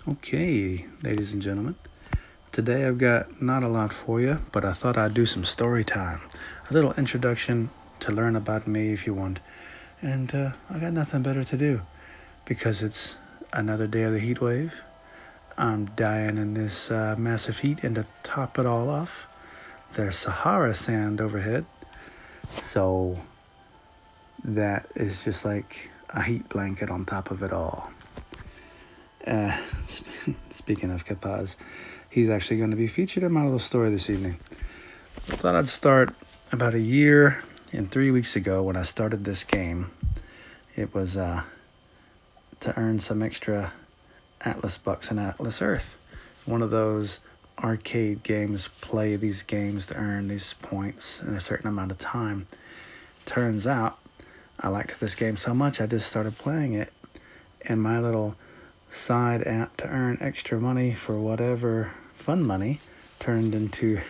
Okay, ladies and gentlemen, today I've got not a lot for you, but I thought I'd do some story time. A little introduction to learn about me if you want. And I got nothing better to do because it's another day of the heat wave. I'm dying in this massive heat, and to top it all off, there's Sahara sand overhead. So that is just like a heat blanket on top of it all. Uh, Speaking of Capaz, he's actually going to be featured in my little story this evening. I thought I'd start about a year and 3 weeks ago when I started this game. It was to earn some extra Atlas bucks and Atlas Earth. One of those arcade games, play these games to earn these points in a certain amount of time. Turns out I liked this game so much I just started playing it, and my little side app to earn extra money for whatever fun money turned into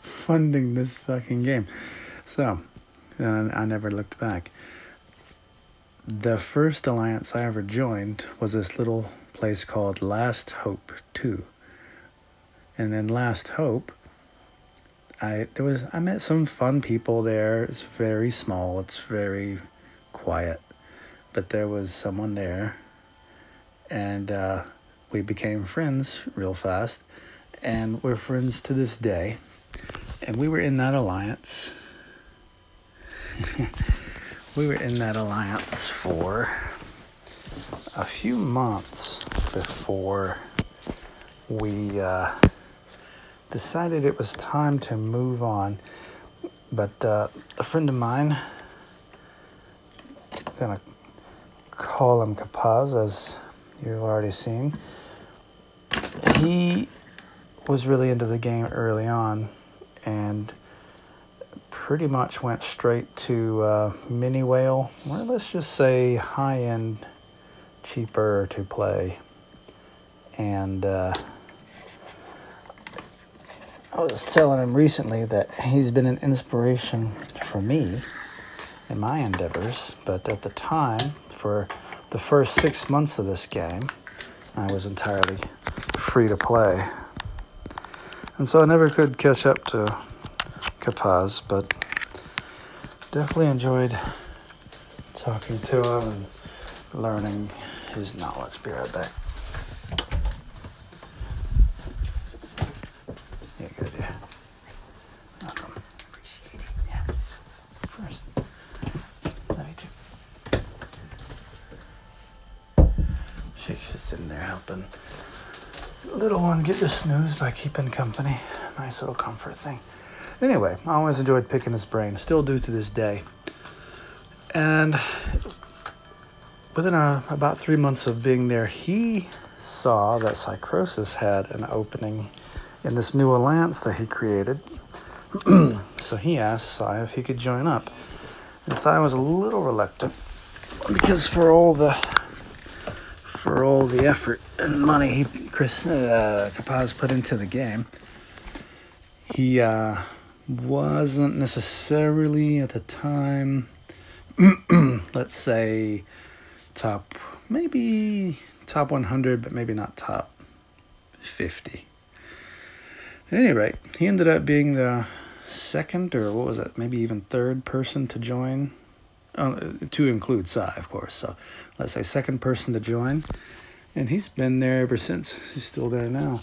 funding this fucking game. So I never looked back. The first alliance I ever joined was this little place called Last Hope 2. And in Last Hope, I met some fun people there. It's very small, it's very quiet. But there was someone there, and we became friends real fast, and we're friends to this day. And we were in that alliance. We were in that alliance for a few months before we decided it was time to move on. But a friend of mine, I'm gonna call him Capaz, as you've already seen, he was really into the game early on and pretty much went straight to mini whale, or let's just say high-end, cheaper to play. And I was telling him recently that he's been an inspiration for me in my endeavors, but at the time, for the first 6 months of this game, I was entirely free to play. And so I never could catch up to Capaz, but definitely enjoyed talking to him and learning his knowledge. Be right back. Yeah, good, yeah. Welcome. Appreciate it. Yeah. Of course. Love you too. She's just sitting there helping little one get to snooze by keeping company. Nice little comfort thing. Anyway, I always enjoyed picking his brain. Still do to this day. And within about 3 months of being there, he saw that Psychrosis had an opening in this new alliance that he created. So he asked Sai if he could join up. And Sai was a little reluctant because for all the effort and money Capaz put into the game, he wasn't necessarily at the time, let's say, maybe top 100, but maybe not top 50. At any rate, he ended up being the second, or what was it, maybe even third person to join, to include Sai, of course. So let's say second person to join, and he's been there ever since. He's still there now.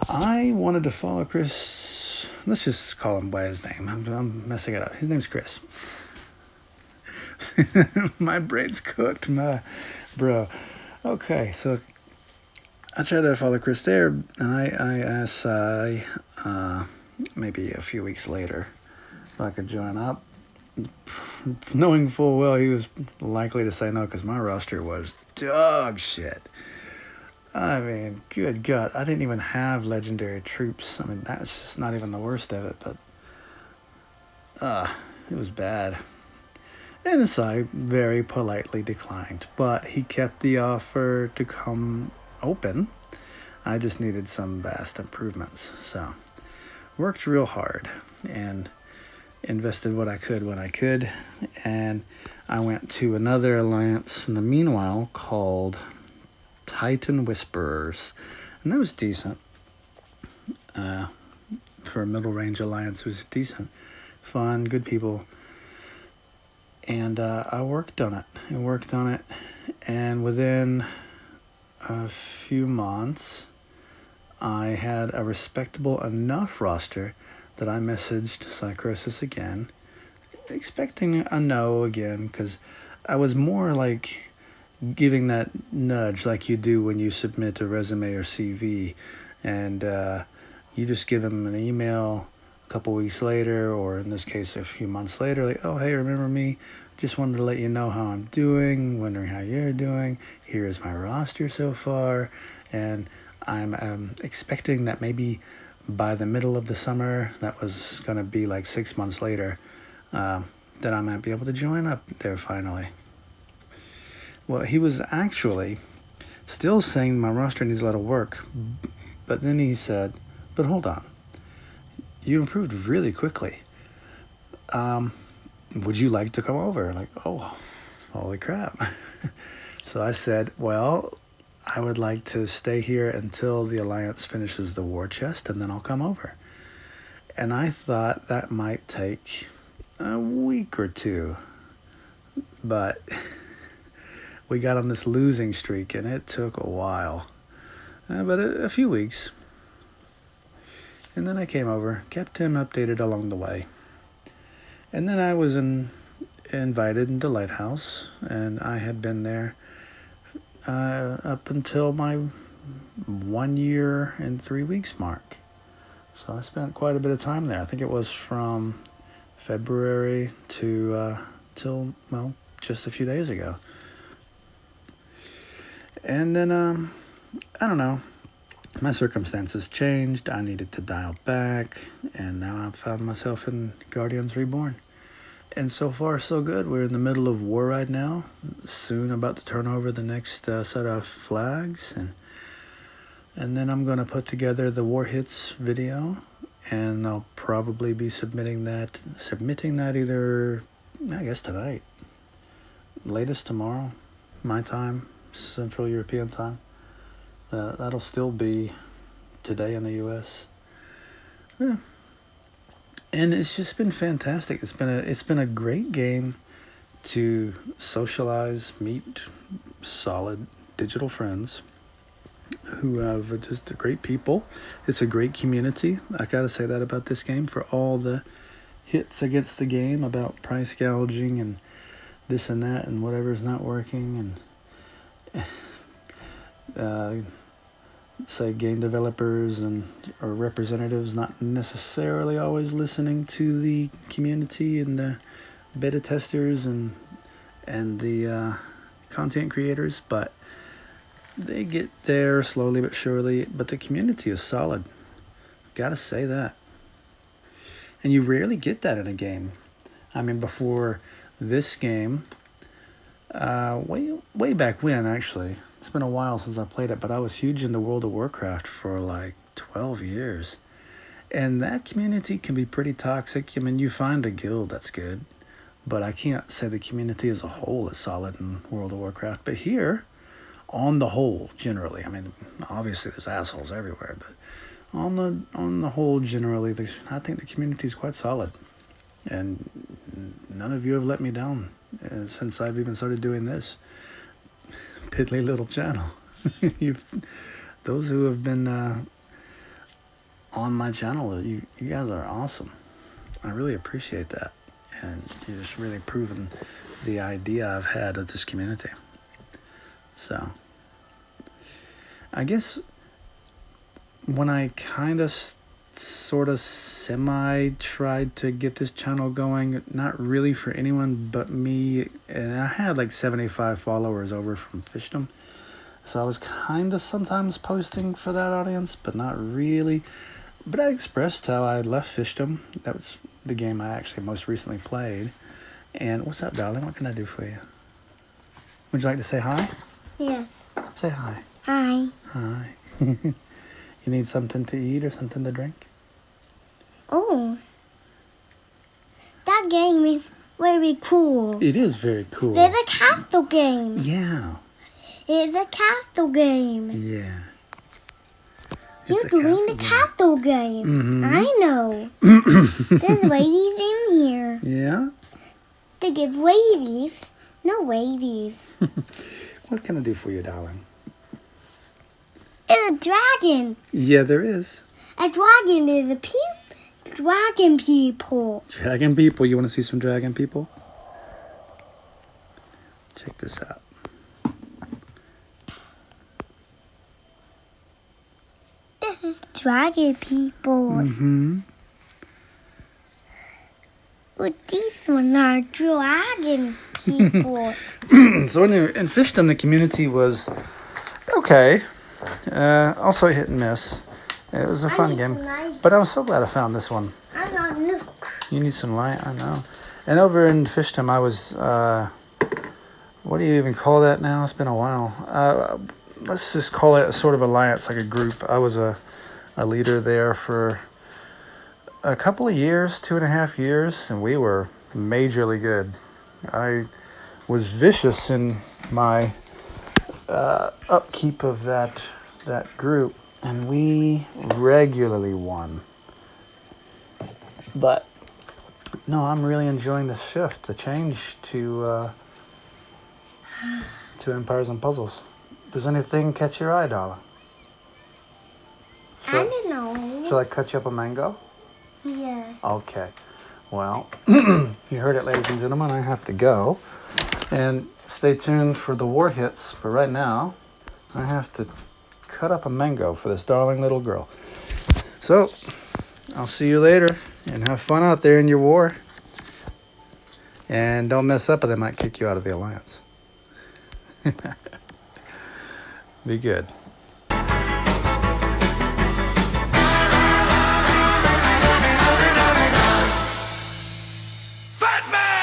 I wanted to follow Chris. Let's just call him by his name. I'm messing it up. His name's Chris. My brain's cooked, my bro. Okay, so I tried to follow Chris there, and I asked Sai maybe a few weeks later if I could join up, knowing full well he was likely to say no because my roster was dog shit. I mean, good God, I didn't even have legendary troops. I mean, that's just not even the worst of it, but it was bad. And Sai very politely declined, but he kept the offer to come open. I just needed some vast improvements, so worked real hard and invested what I could when I could, and I went to another alliance in the meanwhile called Titan Whisperers. And that was decent. For a middle range alliance, it was decent. Fun, good people. And I worked on it. And within a few months, I had a respectable enough roster that I messaged Psychosis again, expecting a no again, because I was more like giving that nudge like you do when you submit a resume or CV, and you just give them an email a couple weeks later, or in this case a few months later, like, oh hey, remember me? Just wanted to let you know how I'm doing, wondering how you're doing. Here is my roster so far, and I'm expecting that maybe by the middle of the summer, that was going to be like 6 months later, that I might be able to join up there finally. Well, he was actually still saying my roster needs a lot of work, but then he said, but hold on, you improved really quickly. Would you like to come over? Like, oh, holy crap. So I said, well, I would like to stay here until the Alliance finishes the war chest, and then I'll come over. And I thought that might take a week or two. But we got on this losing streak, and it took a while. But a few weeks. And then I came over, kept him updated along the way. And then I was invited into Lighthouse, and I had been there up until my 1 year and 3 weeks mark. So I spent quite a bit of time there. I think it was from February to till, well, just a few days ago. And then, I don't know, my circumstances changed. I needed to dial back, and now I've found myself in Guardians Reborn. And so far, so good. We're in the middle of war right now. Soon about to turn over the next set of flags. And then I'm going to put together the War Hits video. And I'll probably be submitting that either, I guess, tonight. Latest tomorrow, my time, Central European time. That'll still be today in the U.S. Yeah. And it's just been fantastic. It's been a great game to socialize, meet solid digital friends who have just great people. It's a great community. I gotta say that about this game, for all the hits against the game about price gouging and this and that and whatever's not working, and say game developers or representatives not necessarily always listening to the community and the beta testers and the content creators, but they get there slowly but surely. But the community is solid. Gotta say that. And you rarely get that in a game. I mean, before this game, way back when, actually, it's been a while since I played it, but I was huge into World of Warcraft for like 12 years. And that community can be pretty toxic. I mean, you find a guild that's good, but I can't say the community as a whole is solid in World of Warcraft. But here, on the whole, generally, I mean, obviously there's assholes everywhere, but on the whole, generally, I think the community is quite solid. And none of you have let me down since I've even started doing this piddly little channel. Those who have been on my channel, you guys are awesome. I really appreciate that, and you're just really proving the idea I've had of this community. So I guess when I kind of sort of semi tried to get this channel going, not really for anyone but me, and I had like 75 followers over from Fishdom, so I was kind of sometimes posting for that audience, but not really. But I expressed how I left Fishdom. That was the game I actually most recently played. And what's up, darling? What can I do for you? Would you like to say hi? Yes. Say hi. Hi. Hi. You need something to eat or something to drink? Oh. That game is very cool. It is very cool. There's a castle game. Yeah. It's a castle game. Yeah. You're doing the castle game. Mm-hmm. I know. There's ladies in here. Yeah? To give ladies. No ladies. What can I do for you, darling? It's a dragon. Yeah, there is. A dragon is a dragon people. Dragon people. You want to see some dragon people? Check this out. This is dragon people. Mm-hmm. But these ones are dragon people. So in Fishdom, the community was okay. Also hit and miss. It was a fun game. But I was so glad I found this one. I got Nook. You need some light? I know. And over in Fishdom, I was... what do you even call that now? It's been a while. Let's just call it a sort of alliance, like a group. I was a leader there for a couple of years, 2.5 years, and we were majorly good. I was vicious in my upkeep of that group, and we regularly won. But no, I'm really enjoying the shift, the change to Empires and Puzzles. Does anything catch your eye, darling? I don't know. Shall I cut you up a mango? Yes. Okay. Well, you heard it, ladies and gentlemen. I have to go. And stay tuned for the war hits. But right now, I have to cut up a mango for this darling little girl. So, I'll see you later. And have fun out there in your war. And don't mess up or they might kick you out of the alliance. Be good. Fat Man!